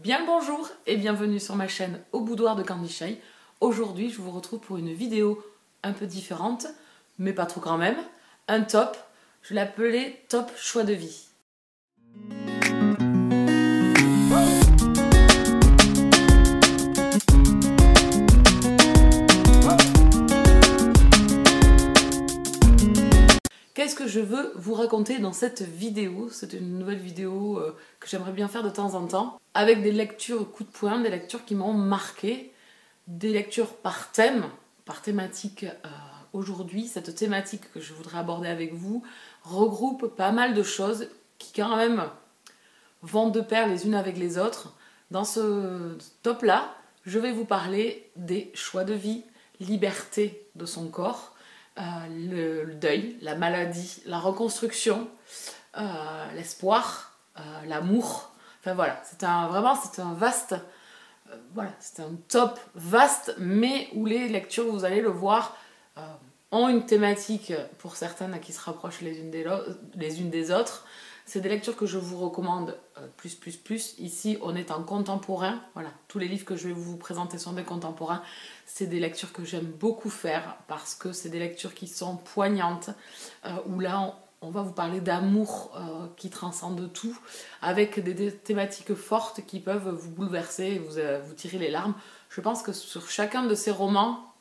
Bien le bonjour et bienvenue sur ma chaîne Au Boudoir de Candy Shay. Aujourd'hui, je vous retrouve pour une vidéo un peu différente, mais pas trop quand même. Un top, je l'ai appelé Top Choix de Vie. Qu'est-ce que je veux vous raconter dans cette vidéo? C'est une nouvelle vidéo que j'aimerais bien faire de temps en temps, avec des lectures coup de poing, des lectures qui m'ont marqué, des lectures par thème, par thématique. Aujourd'hui, cette thématique que je voudrais aborder avec vous regroupe pas mal de choses qui quand même vont de pair les unes avec les autres. Dans ce top-là, je vais vous parler des choix de vie, liberté de son corps, le deuil, la maladie, la reconstruction, l'espoir, l'amour. Enfin voilà, c'est un vaste, c'est un top vaste, mais où les lectures, vous allez le voir, ont une thématique pour certaines qui se rapprochent les unes des autres. C'est des lectures que je vous recommande plus. Ici, on est en contemporain. Voilà, tous les livres que je vais vous présenter sont des contemporains. C'est des lectures que j'aime beaucoup faire parce que c'est des lectures qui sont poignantes, où là, on va vous parler d'amour qui transcende tout, avec des thématiques fortes qui peuvent vous bouleverser et vous tirer les larmes. Je pense que sur chacun de ces romans,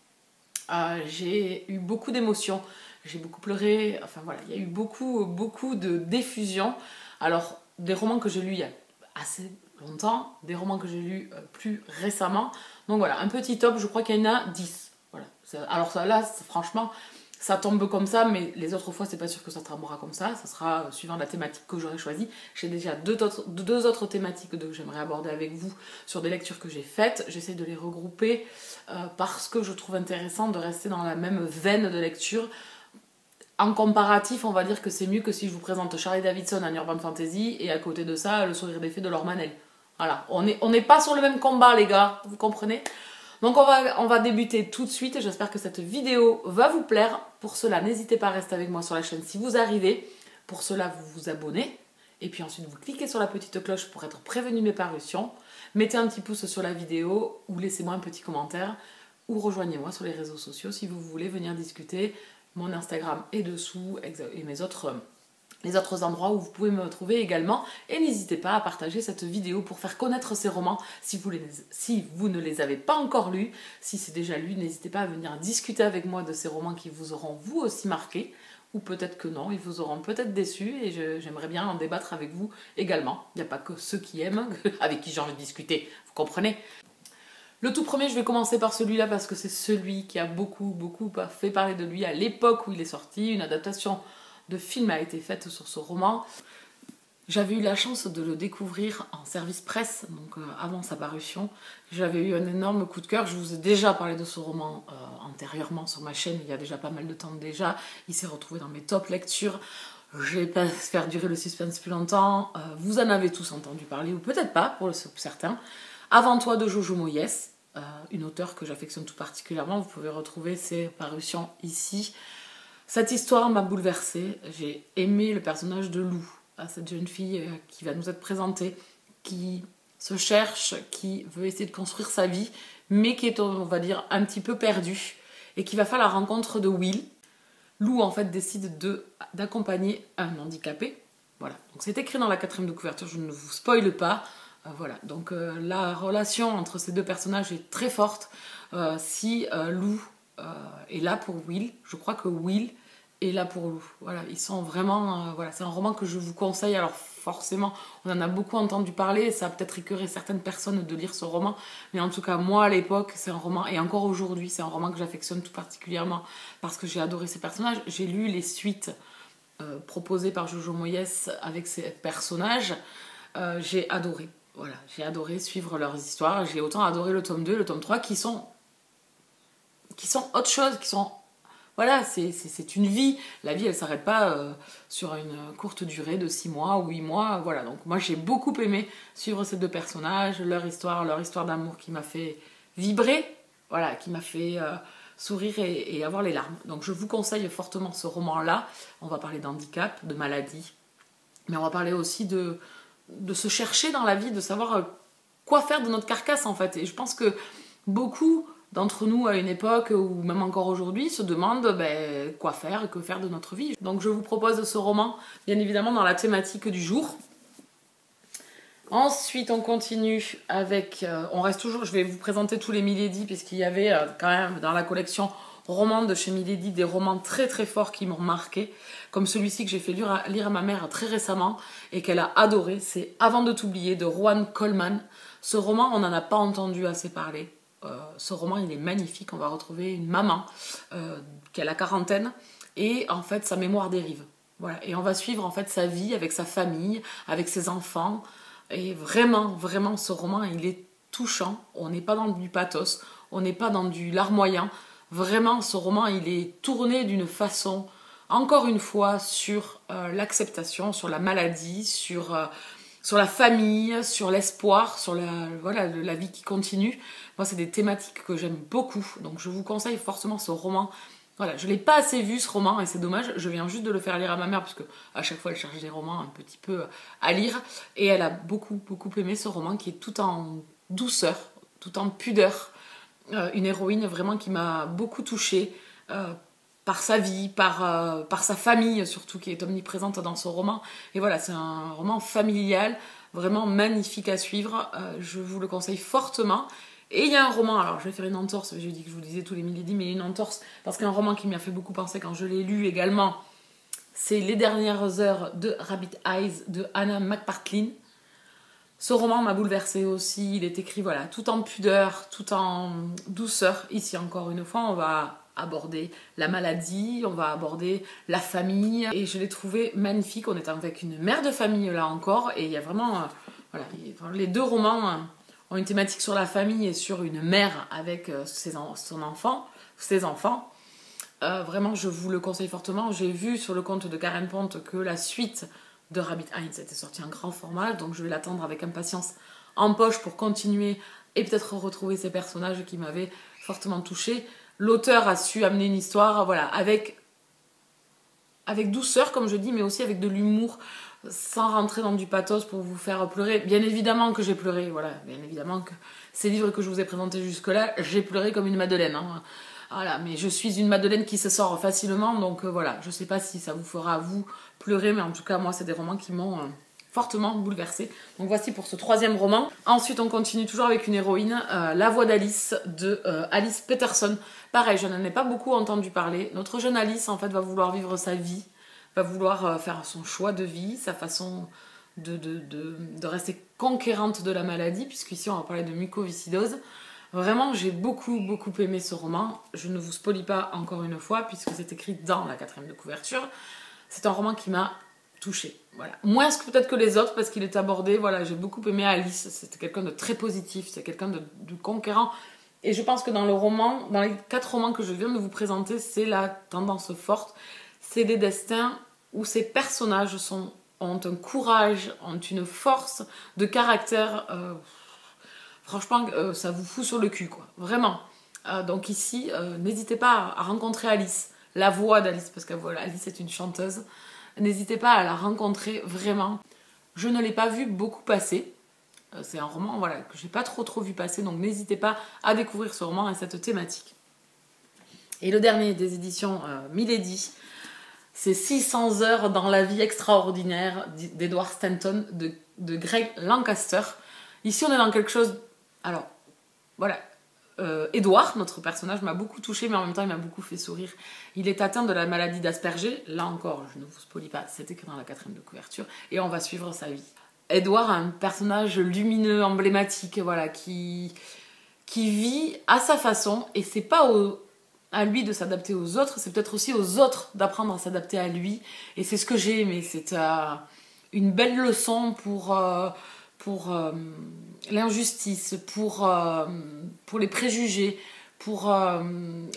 j'ai eu beaucoup d'émotions. J'ai beaucoup pleuré, enfin voilà, il y a eu beaucoup d'effusions. Alors, des romans que j'ai lus il y a assez longtemps, des romans que j'ai lus plus récemment. Donc voilà, un petit top, je crois qu'il y en a 10. Voilà. Alors ça, là, franchement, ça tombe comme ça, mais les autres fois, c'est pas sûr que ça tombera comme ça. Ça sera suivant la thématique que j'aurai choisie. J'ai déjà deux autres thématiques que j'aimerais aborder avec vous sur des lectures que j'ai faites. J'essaie de les regrouper parce que je trouve intéressant de rester dans la même veine de lecture. En comparatif, on va dire que c'est mieux que si je vous présente Charlie Davidson en Urban Fantasy et à côté de ça, Le Sourire des Fées de Laure Manel. Voilà, on n'est pas sur le même combat les gars, vous comprenez? Donc on va débuter tout de suite et j'espère que cette vidéo va vous plaire. Pour cela, n'hésitez pas à rester avec moi sur la chaîne si vous arrivez. Pour cela, vous vous abonnez et puis ensuite vous cliquez sur la petite cloche pour être prévenu de mes parutions. Mettez un petit pouce sur la vidéo ou laissez-moi un petit commentaire ou rejoignez-moi sur les réseaux sociaux si vous voulez venir discuter. Mon Instagram est dessous et les autres endroits où vous pouvez me trouver également. Et n'hésitez pas à partager cette vidéo pour faire connaître ces romans si vous ne les avez pas encore lus. Si c'est déjà lu, n'hésitez pas à venir discuter avec moi de ces romans qui vous auront vous aussi marqué. Ou peut-être que non, ils vous auront peut-être déçus et j'aimerais bien en débattre avec vous également. Il n'y a pas que ceux qui aiment, avec qui j'ai envie de discuter, vous comprenez ? Le tout premier, je vais commencer par celui-là parce que c'est celui qui a beaucoup fait parler de lui à l'époque où il est sorti. Une adaptation de film a été faite sur ce roman. J'avais eu la chance de le découvrir en service presse, donc avant sa parution. J'avais eu un énorme coup de cœur. Je vous ai déjà parlé de ce roman antérieurement sur ma chaîne, il y a déjà pas mal de temps déjà. Il s'est retrouvé dans mes top lectures. Je vais pas faire durer le suspense plus longtemps. Vous en avez tous entendu parler, ou peut-être pas, pour certains. Avant toi de Jojo Moyes, une auteure que j'affectionne tout particulièrement. Vous pouvez retrouver ses parutions ici. Cette histoire m'a bouleversée. J'ai aimé le personnage de Lou, cette jeune fille qui va nous être présentée, qui se cherche, qui veut essayer de construire sa vie, mais qui est, on va dire, un petit peu perdue, et qui va faire la rencontre de Will. Lou, en fait, décide d'accompagner un handicapé. Voilà. Donc c'est écrit dans la 4e de couverture, je ne vous spoile pas. Voilà, donc la relation entre ces deux personnages est très forte. Si Lou est là pour Will, je crois que Will est là pour Lou. Voilà, ils sont vraiment... voilà, c'est un roman que je vous conseille. Alors forcément, on en a beaucoup entendu parler, ça a peut-être écœuré certaines personnes de lire ce roman, mais en tout cas, moi à l'époque, c'est un roman, et encore aujourd'hui, c'est un roman que j'affectionne tout particulièrement parce que j'ai adoré ces personnages. J'ai lu les suites proposées par Jojo Moyes avec ces personnages. J'ai adoré. Voilà, j'ai adoré suivre leurs histoires. J'ai autant adoré le tome 2 et le tome 3 qui sont autre chose, qui sont... Voilà, c'est une vie. La vie, elle ne s'arrête pas sur une courte durée de 6 mois ou 8 mois. Voilà, donc moi, j'ai beaucoup aimé suivre ces deux personnages, leur histoire d'amour qui m'a fait vibrer, voilà, qui m'a fait sourire et avoir les larmes. Donc je vous conseille fortement ce roman-là. On va parler d'handicap, de maladie, mais on va parler aussi de se chercher dans la vie, de savoir quoi faire de notre carcasse en fait. Et je pense que beaucoup d'entre nous à une époque ou même encore aujourd'hui se demandent quoi faire et que faire de notre vie. Donc je vous propose ce roman bien évidemment dans la thématique du jour. Ensuite on continue avec, on reste toujours, je vais vous présenter tous les Milady puisqu'il y avait quand même dans la collection romans de chez Milady des romans très très forts qui m'ont marqué, comme celui-ci que j'ai fait lire à ma mère très récemment et qu'elle a adoré, c'est Avant de t'oublier de Rowan Coleman. Ce roman on n'en a pas entendu assez parler. Ce roman il est magnifique, on va retrouver une maman qui a la quarantaine et en fait sa mémoire dérive. Voilà. Et on va suivre en fait sa vie avec sa famille, avec ses enfants. Et vraiment, vraiment ce roman il est touchant. On n'est pas dans du pathos, on n'est pas dans du larmoyant. Vraiment ce roman il est tourné d'une façon, encore une fois, sur l'acceptation, sur la maladie, sur la famille, sur l'espoir, sur la vie qui continue. Moi, c'est des thématiques que j'aime beaucoup, donc je vous conseille fortement ce roman. Voilà, je ne l'ai pas assez vu ce roman et c'est dommage, je viens juste de le faire lire à ma mère parce que à chaque fois elle cherche des romans un petit peu à lire et elle a beaucoup aimé ce roman qui est tout en douceur, tout en pudeur. Une héroïne vraiment qui m'a beaucoup touchée par sa vie, par sa famille surtout qui est omniprésente dans ce roman. Et voilà, c'est un roman familial, vraiment magnifique à suivre. Je vous le conseille fortement. Et il y a un roman, alors je vais faire une entorse, j'ai dit que je vous disais tous les Milady, mais une entorse, parce qu'un roman qui m'a fait beaucoup penser quand je l'ai lu également, c'est Les dernières heures de Rabbit Eyes de Anna McPartlin. Ce roman m'a bouleversée aussi, il est écrit voilà, tout en pudeur, tout en douceur. Ici encore une fois, on va aborder la maladie, on va aborder la famille, et je l'ai trouvé magnifique. On est avec une mère de famille là encore, et il y a vraiment, les deux romans ont une thématique sur la famille et sur une mère avec ses enfants. Vraiment, je vous le conseille fortement. J'ai vu sur le compte de Karen Ponte que la suite de Rabbit Eyes était sortie en grand format, donc je vais l'attendre avec impatience en poche pour continuer et peut-être retrouver ces personnages qui m'avaient fortement touchée. L'auteur a su amener une histoire, voilà, avec douceur, comme je dis, mais aussi avec de l'humour, sans rentrer dans du pathos pour vous faire pleurer. Bien évidemment que j'ai pleuré, voilà, bien évidemment que ces livres que je vous ai présentés jusque-là, j'ai pleuré comme une madeleine, hein. Voilà, mais je suis une madeleine qui se sort facilement, donc voilà, je sais pas si ça vous fera vous pleurer, mais en tout cas moi c'est des romans qui m'ont fortement bouleversée. Donc voici pour ce troisième roman. Ensuite on continue toujours avec une héroïne, La voix d'Alice de Alice Peterson. Pareil, je n'en ai pas beaucoup entendu parler. Notre jeune Alice en fait va vouloir vivre sa vie, va vouloir faire son choix de vie, sa façon de rester conquérante de la maladie, puisqu'ici on va parler de mucoviscidose. Vraiment, j'ai beaucoup aimé ce roman. Je ne vous spoilie pas encore une fois, puisque c'est écrit dans la 4e de couverture. C'est un roman qui m'a touchée. Voilà. Moins peut-être que les autres, parce qu'il est abordé. Voilà, j'ai beaucoup aimé Alice. C'était quelqu'un de très positif, c'est quelqu'un de conquérant. Et je pense que dans les 4 romans que je viens de vous présenter, c'est la tendance forte. C'est des destins où ces personnages ont un courage, ont une force de caractère. Franchement, ça vous fout sur le cul, quoi. Vraiment. Donc ici, n'hésitez pas à rencontrer Alice, la voix d'Alice, parce que voilà, Alice est une chanteuse. N'hésitez pas à la rencontrer, vraiment. Je ne l'ai pas vu beaucoup passer. C'est un roman voilà, que j'ai pas trop vu passer, donc n'hésitez pas à découvrir ce roman et cette thématique. Et le dernier des éditions Milady, c'est 600 heures dans la vie extraordinaire d'Edward Stanton, de Greg Lancaster. Ici, on est dans quelque chose... Alors, voilà. Edward, notre personnage, m'a beaucoup touchée, mais en même temps, il m'a beaucoup fait sourire. Il est atteint de la maladie d'Asperger. Là encore, je ne vous spoilie pas, c'était que dans la 4e de couverture. Et on va suivre sa vie. Edward, un personnage lumineux, emblématique, voilà, qui vit à sa façon. Et c'est pas à lui de s'adapter aux autres, c'est peut-être aussi aux autres d'apprendre à s'adapter à lui. Et c'est ce que j'ai aimé. C'est une belle leçon pour l'injustice, pour les préjugés, pour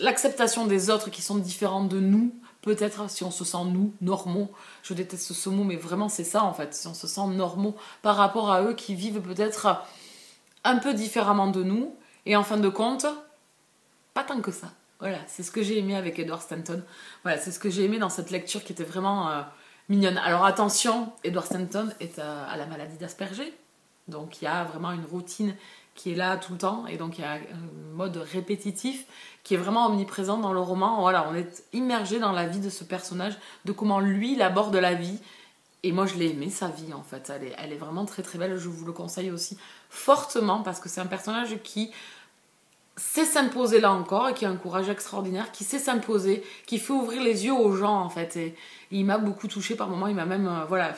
l'acceptation des autres qui sont différents de nous. Peut-être si on se sent nous, normaux. Je déteste ce mot, mais vraiment c'est ça en fait. Si on se sent normaux par rapport à eux qui vivent peut-être un peu différemment de nous. Et en fin de compte, pas tant que ça. Voilà, c'est ce que j'ai aimé avec Edward Stanton. Voilà, c'est ce que j'ai aimé dans cette lecture qui était vraiment mignonne. Alors attention, Edward Stanton est à la maladie d'Asperger. Donc il y a vraiment une routine qui est là tout le temps, et donc il y a un mode répétitif qui est vraiment omniprésent dans le roman. Voilà, on est immergé dans la vie de ce personnage, de comment lui il aborde la vie. Et moi je l'ai aimé, sa vie en fait, elle est vraiment très très belle, je vous le conseille aussi fortement, parce que c'est un personnage qui sait s'imposer là encore, et qui a un courage extraordinaire, qui sait s'imposer, qui fait ouvrir les yeux aux gens en fait, et il m'a beaucoup touchée par moments, il m'a même, voilà,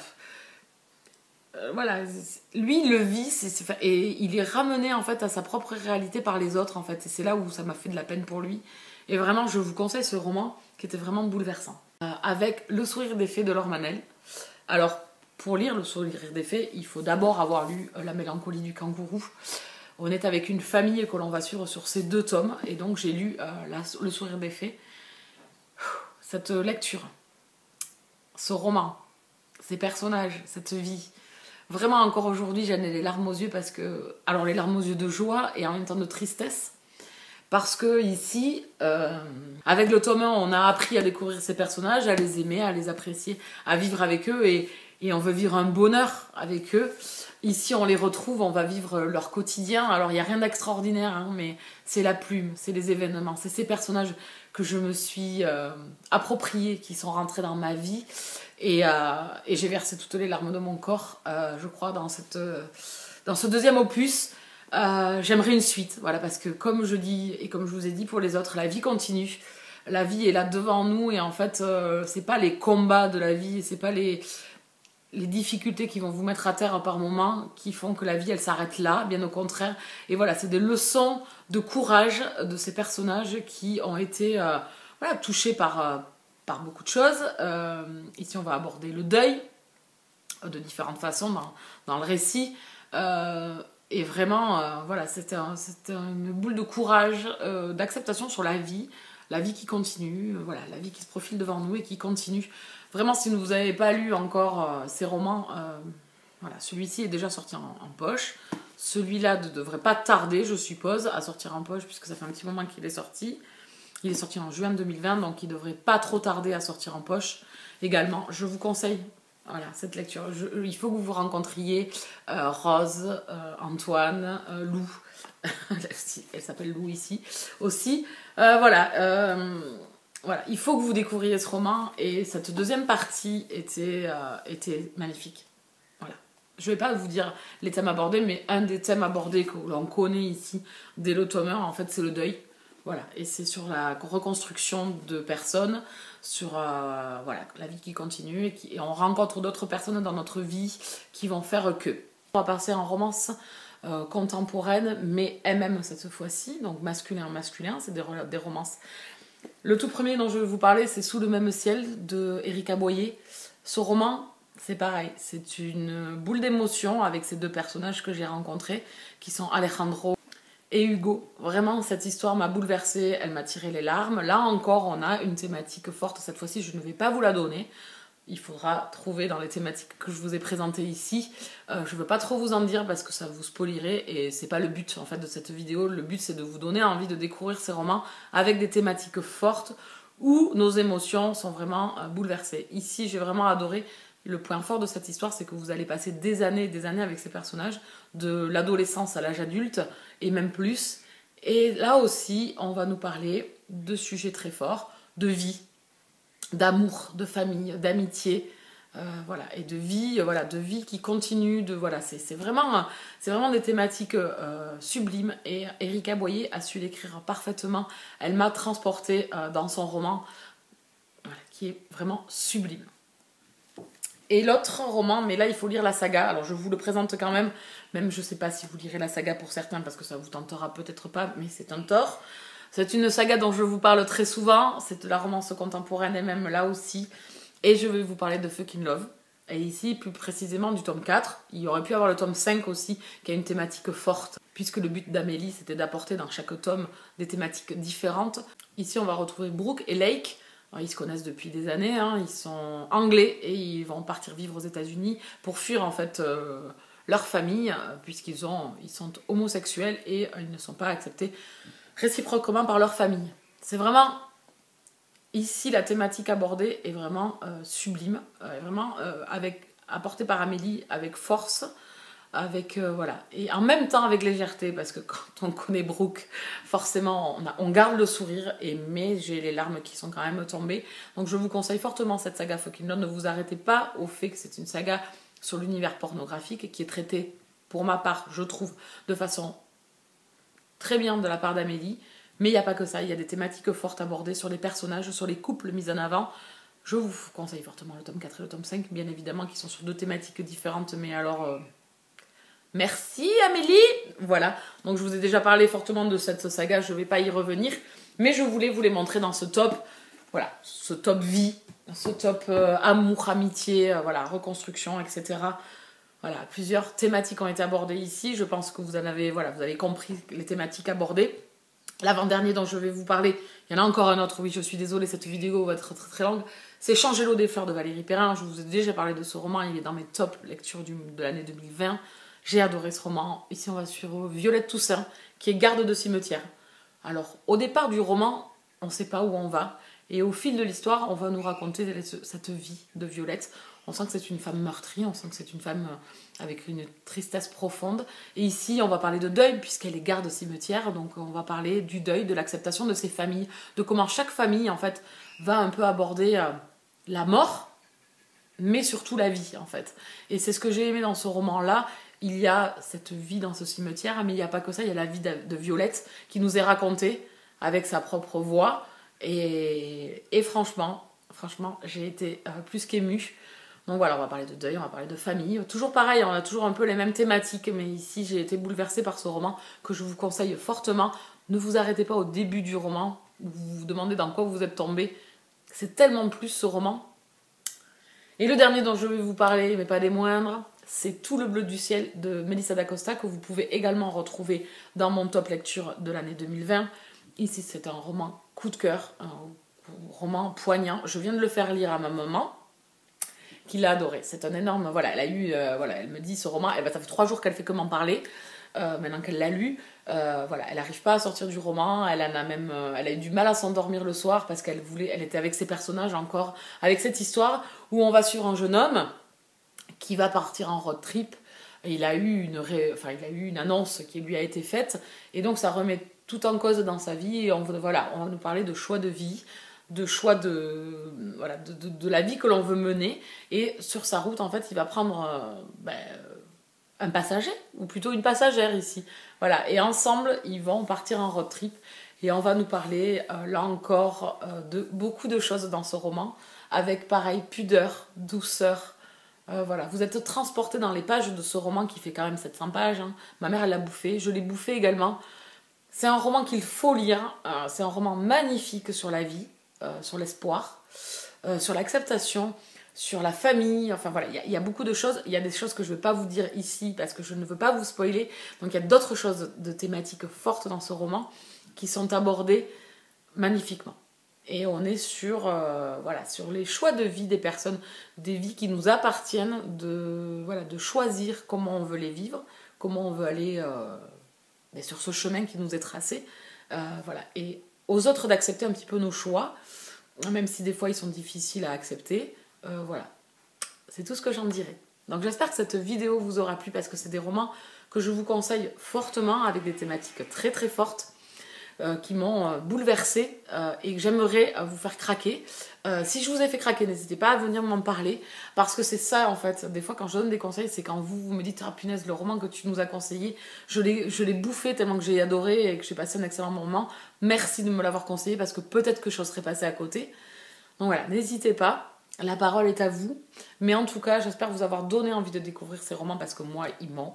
lui il le vit, et il est ramené en fait à sa propre réalité par les autres en fait, et c'est là où ça m'a fait de la peine pour lui. Et vraiment je vous conseille ce roman qui était vraiment bouleversant. Avec Le sourire des fées de Laure Manel. Alors pour lire Le sourire des fées, il faut d'abord avoir lu La mélancolie du kangourou. On est avec une famille que l'on va suivre sur ces 2 tomes, et donc j'ai lu Le sourire des fées. Cette lecture, ce roman, ces personnages, cette vie, vraiment encore aujourd'hui j'en ai les larmes aux yeux, parce que, alors les larmes aux yeux de joie et en même temps de tristesse, parce que ici, avec le tome 1, on a appris à découvrir ces personnages, à les aimer, à les apprécier, à vivre avec eux, et on veut vivre un bonheur avec eux. Ici, on les retrouve, on va vivre leur quotidien. Alors, il n'y a rien d'extraordinaire, hein, mais c'est la plume, c'est les événements, c'est ces personnages que je me suis appropriés, qui sont rentrés dans ma vie. Et j'ai versé toutes les larmes de mon corps, je crois, dans ce 2e opus. J'aimerais une suite, voilà, parce que comme je dis, et comme je vous ai dit pour les autres, la vie continue. La vie est là devant nous, et en fait, c'est pas les combats de la vie, c'est pas les difficultés qui vont vous mettre à terre par moments qui font que la vie elle s'arrête là, bien au contraire. Et voilà, c'est des leçons de courage de ces personnages qui ont été voilà, touchés par beaucoup de choses. Ici on va aborder le deuil de différentes façons dans le récit. Et vraiment, voilà, c'était une boule de courage, d'acceptation sur la vie qui continue, voilà, la vie qui se profile devant nous et qui continue. Vraiment, si vous n'avez pas lu encore ces romans, voilà, celui-ci est déjà sorti en poche. Celui-là ne devrait pas tarder, je suppose, à sortir en poche, puisque ça fait un petit moment qu'il est sorti. Il est sorti en juin 2020, donc il ne devrait pas trop tarder à sortir en poche. Également, je vous conseille voilà, cette lecture. Il faut que vous vous rencontriez Rose, Antoine, Lou. Elle s'appelle Lou ici aussi. Voilà, il faut que vous découvriez ce roman, et cette 2e partie était magnifique. Voilà. Je ne vais pas vous dire les thèmes abordés, mais un des thèmes abordés que l'on connaît ici dès le tome 1, en fait, c'est le deuil. Voilà, et c'est sur la reconstruction de personnes, sur voilà, la vie qui continue, et on rencontre d'autres personnes dans notre vie qui vont faire que. On va passer en romance contemporaine, mais MM cette fois-ci, donc masculin, c'est des romances. Le tout premier dont je vais vous parler, c'est Sous le même ciel de Erika Boyer. Ce roman, c'est pareil, c'est une boule d'émotion avec ces 2 personnages que j'ai rencontrés, qui sont Alejandro et Hugo. Vraiment, cette histoire m'a bouleversée, elle m'a tiré les larmes. Là encore, on a une thématique forte. Cette fois-ci, je ne vais pas vous la donner. Il faudra trouver dans les thématiques que je vous ai présentées ici. Je ne veux pas trop vous en dire parce que ça vous spoilerait, et c'est pas le but en fait de cette vidéo. Le but, c'est de vous donner envie de découvrir ces romans avec des thématiques fortes où nos émotions sont vraiment bouleversées. Ici, j'ai vraiment adoré. Le point fort de cette histoire, c'est que vous allez passer des années et des années avec ces personnages, de l'adolescence à l'âge adulte, et même plus. Et là aussi, on va nous parler de sujets très forts, de vie, d'amour, de famille, d'amitié, voilà, et de vie qui continue, voilà, c'est vraiment des thématiques sublimes, et Erika Boyer a su l'écrire parfaitement. Elle m'a transportée dans son roman, voilà, qui est vraiment sublime. Et l'autre roman, mais là il faut lire la saga, alors je vous le présente quand même je sais pas si vous lirez la saga pour certains, parce que ça vous tentera peut-être pas, mais c'est un tort. C'est une saga dont je vous parle très souvent, c'est de la romance contemporaine, et même là aussi, et je vais vous parler de Fucking Love. Et ici, plus précisément du tome 4, il y aurait pu avoir le tome 5 aussi, qui a une thématique forte, puisque le but d'Amélie, c'était d'apporter dans chaque tome des thématiques différentes. Ici, on va retrouver Brooke et Lake. Alors, ils se connaissent depuis des années, hein, ils sont anglais, et ils vont partir vivre aux États-Unis pour fuir en fait leur famille, puisqu'ils sont homosexuels, et ils ne sont pas acceptés réciproquement par leur famille. C'est vraiment... Ici, la thématique abordée est vraiment sublime, vraiment apportée par Amélie avec force. avec voilà, et en même temps avec légèreté, parce que quand on connaît Brooke, forcément on garde le sourire, mais j'ai les larmes qui sont quand même tombées. Donc je vous conseille fortement cette saga Fucking Love. Ne vous arrêtez pas au fait que c'est une saga sur l'univers pornographique qui est traitée, pour ma part, je trouve, de façon très bien de la part d'Amélie. Mais il n'y a pas que ça, il y a des thématiques fortes abordées sur les personnages, sur les couples mis en avant. Je vous conseille fortement le tome 4 et le tome 5, bien évidemment, qui sont sur 2 thématiques différentes, mais alors... Merci Amélie. Voilà, donc je vous ai déjà parlé fortement de cette saga, je ne vais pas y revenir, mais je voulais vous les montrer dans ce top, voilà, ce top vie, ce top amour, amitié, voilà, reconstruction, etc. Voilà, plusieurs thématiques ont été abordées ici, je pense que vous en avez, voilà, vous avez compris les thématiques abordées. L'avant-dernier dont je vais vous parler, il y en a encore un autre, oui, je suis désolée, cette vidéo va être très très longue, c'est Changer l'eau des fleurs de Valérie Perrin. Je vous ai déjà parlé de ce roman, il est dans mes top lectures de l'année 2020. J'ai adoré ce roman. Ici, on va sur Violette Toussaint, qui est garde de cimetière. Alors, au départ du roman, on ne sait pas où on va. Et au fil de l'histoire, on va nous raconter cette vie de Violette. On sent que c'est une femme meurtrie, on sent que c'est une femme avec une tristesse profonde. Et ici, on va parler de deuil, puisqu'elle est garde cimetière. Donc, on va parler du deuil, de l'acceptation de ses familles, de comment chaque famille, en fait, va un peu aborder la mort, mais surtout la vie, en fait. Et c'est ce que j'ai aimé dans ce roman-là. Il y a cette vie dans ce cimetière, mais il n'y a pas que ça, il y a la vie de Violette qui nous est racontée avec sa propre voix. Et franchement, j'ai été plus qu'émue. Donc voilà, on va parler de deuil, on va parler de famille. Toujours pareil, on a toujours un peu les mêmes thématiques, mais ici j'ai été bouleversée par ce roman que je vous conseille fortement. Ne vous arrêtez pas au début du roman, où vous vous demandez dans quoi vous êtes tombé. C'est tellement plus ce roman. Et le dernier dont je vais vous parler, mais pas des moindres, c'est Tout le bleu du ciel de Melissa d'Acosta, que vous pouvez également retrouver dans mon top lecture de l'année 2020. Ici, c'est un roman coup de cœur, un roman poignant. Je viens de le faire lire à ma maman, qui l'a adoré. C'est un énorme... Voilà, elle a eu... voilà, elle me dit ce roman, ça fait 3 jours qu'elle fait que m'en parler. Maintenant qu'elle l'a lu, voilà, elle n'arrive pas à sortir du roman, elle a eu du mal à s'endormir le soir parce elle était avec ses personnages encore, avec cette histoire où on va sur un jeune homme qui va partir en road trip. Et il a eu une annonce qui lui a été faite, et donc ça remet tout en cause dans sa vie. Et on va nous parler de choix de vie, de choix de la vie que l'on veut mener. Et sur sa route, en fait, il va prendre un passager, ou plutôt une passagère ici. Voilà, et ensemble, ils vont partir en road trip. Et on va nous parler, là encore, de beaucoup de choses dans ce roman, avec pareil, pudeur, douceur. Voilà, vous êtes transporté dans les pages de ce roman qui fait quand même 700 pages. Hein. Ma mère, elle l'a bouffé, je l'ai bouffé également. C'est un roman qu'il faut lire. C'est un roman magnifique sur la vie, sur l'espoir, sur l'acceptation, sur la famille. Enfin voilà, il y a beaucoup de choses. Il y a des choses que je ne vais pas vous dire ici parce que je ne veux pas vous spoiler. Donc il y a d'autres choses de thématiques fortes dans ce roman qui sont abordées magnifiquement. Et on est sur les choix de vie des personnes, des vies qui nous appartiennent, de choisir comment on veut les vivre, comment on veut aller sur ce chemin qui nous est tracé. Et aux autres d'accepter un petit peu nos choix, même si des fois ils sont difficiles à accepter. C'est tout ce que j'en dirais. Donc j'espère que cette vidéo vous aura plu parce que c'est des romans que je vous conseille fortement avec des thématiques très très fortes. Qui m'ont bouleversée et que j'aimerais vous faire craquer. Si je vous ai fait craquer, n'hésitez pas à venir m'en parler parce que c'est ça en fait. Des fois quand je donne des conseils, c'est quand vous me dites « Ah punaise, le roman que tu nous as conseillé, je l'ai bouffé tellement que j'ai adoré et que j'ai passé un excellent moment. Merci de me l'avoir conseillé parce que peut-être que je serais passée à côté. » Donc voilà, n'hésitez pas. La parole est à vous. Mais en tout cas, j'espère vous avoir donné envie de découvrir ces romans parce que moi, ils m'ont.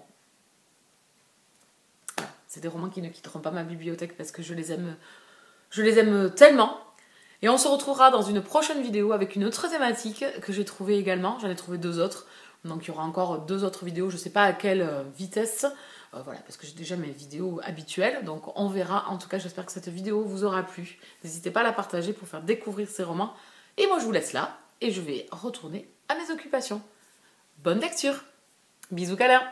C'est des romans qui ne quitteront pas ma bibliothèque parce que je les aime tellement. Et on se retrouvera dans une prochaine vidéo avec une autre thématique que j'ai trouvée également. J'en ai trouvé 2 autres. Donc il y aura encore 2 autres vidéos. Je ne sais pas à quelle vitesse. Parce que j'ai déjà mes vidéos habituelles. Donc on verra. En tout cas, j'espère que cette vidéo vous aura plu. N'hésitez pas à la partager pour faire découvrir ces romans. Et moi, je vous laisse là. Et je vais retourner à mes occupations. Bonne lecture. Bisous câlins.